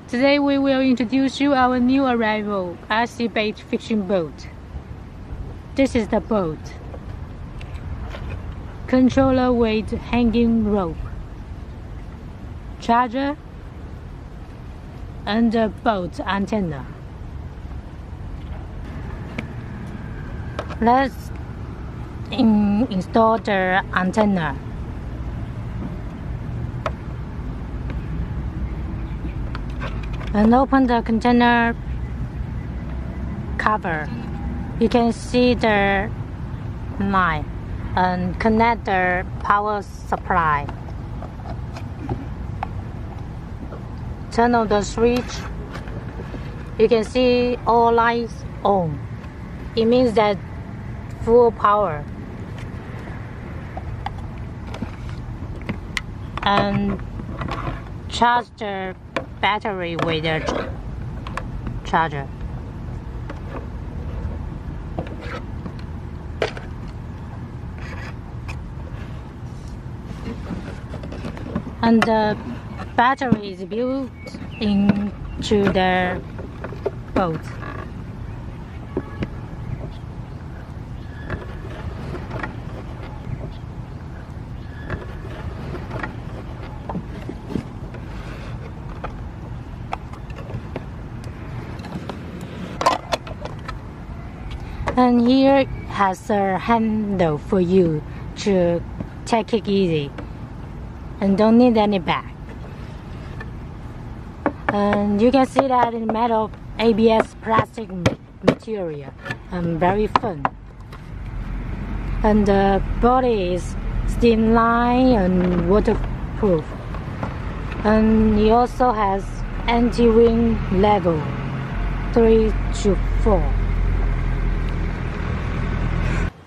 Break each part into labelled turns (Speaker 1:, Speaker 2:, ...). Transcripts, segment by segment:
Speaker 1: Today we will introduce you our new arrival, Speedboat fishing boat. This is the boat. Controller with hanging rope, charger, and a boat antenna. Let's install the antenna. And open the container cover. You can see the line and connect the power supply. Turn on the switch. You can see all lights on. It means that full power. And charge the battery with the charger. And the battery is built into the boat. And here has a handle for you to take it easy and don't need any bag. And you can see that in metal ABS plastic material and very fun. And the body is streamlined and waterproof. And it also has anti-wind level 3 to 4.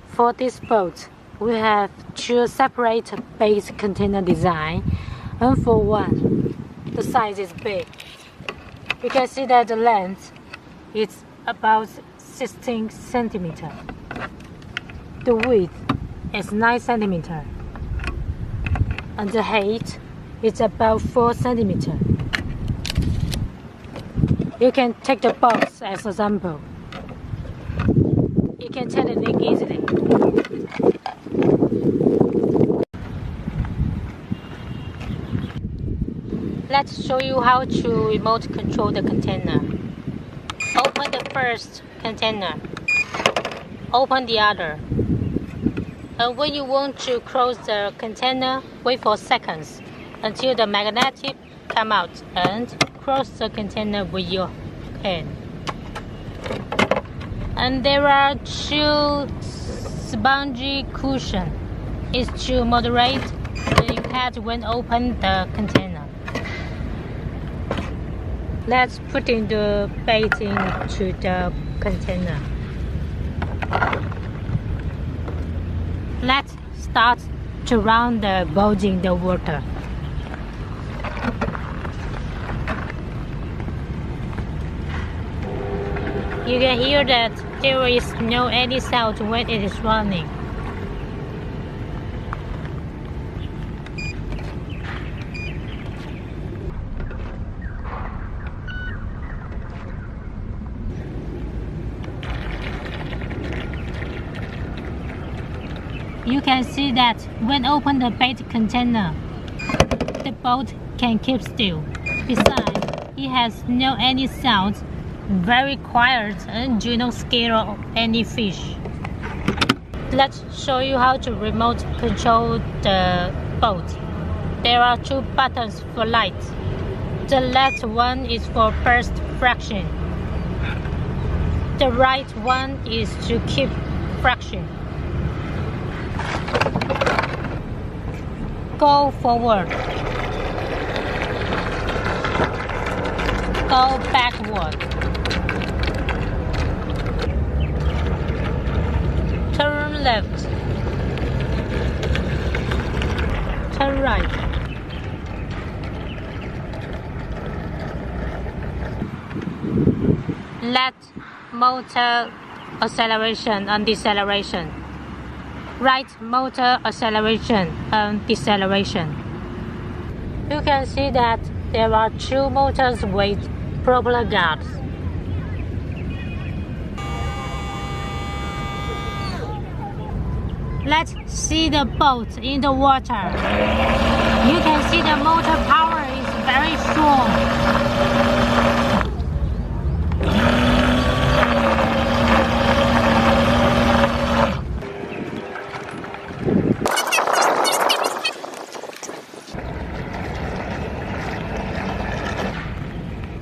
Speaker 1: For this boat, we have two separate base container design, and for one, the size is big. You can see that the length is about 16 centimeters. The width is 9 centimeters, and the height is about 4 centimeters. You can take the box as an example. You can turn the link easily. Let's show you how to remote control the container. Open the first container. Open the other. And when you want to close the container, wait for seconds until the magnetic come out and close the container with your hand. And there are two spongy cushions. It's to moderate the impact when open the container. Let's put in the bait into the container. Let's start to run the boat in the water. You can hear that there is no any sound when it is running. You can see that when open the bait container, the boat can keep still. Besides, it has no any sounds, very quiet, and do not scare any fish. Let's show you how to remote control the boat. There are two buttons for light. The left one is for burst fraction. The right one is to keep fraction. Go forward. Go backward. Turn left. Turn right. Let motor acceleration and deceleration. Right motor acceleration and deceleration. You can see that there are two motors with propeller guards. Let's see the boat in the water. You can see the motor power is very strong.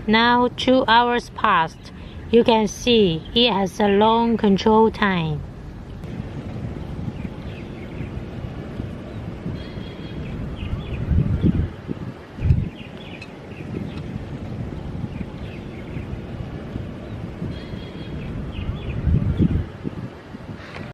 Speaker 1: Now 2 hours passed. You can see it has a long control time.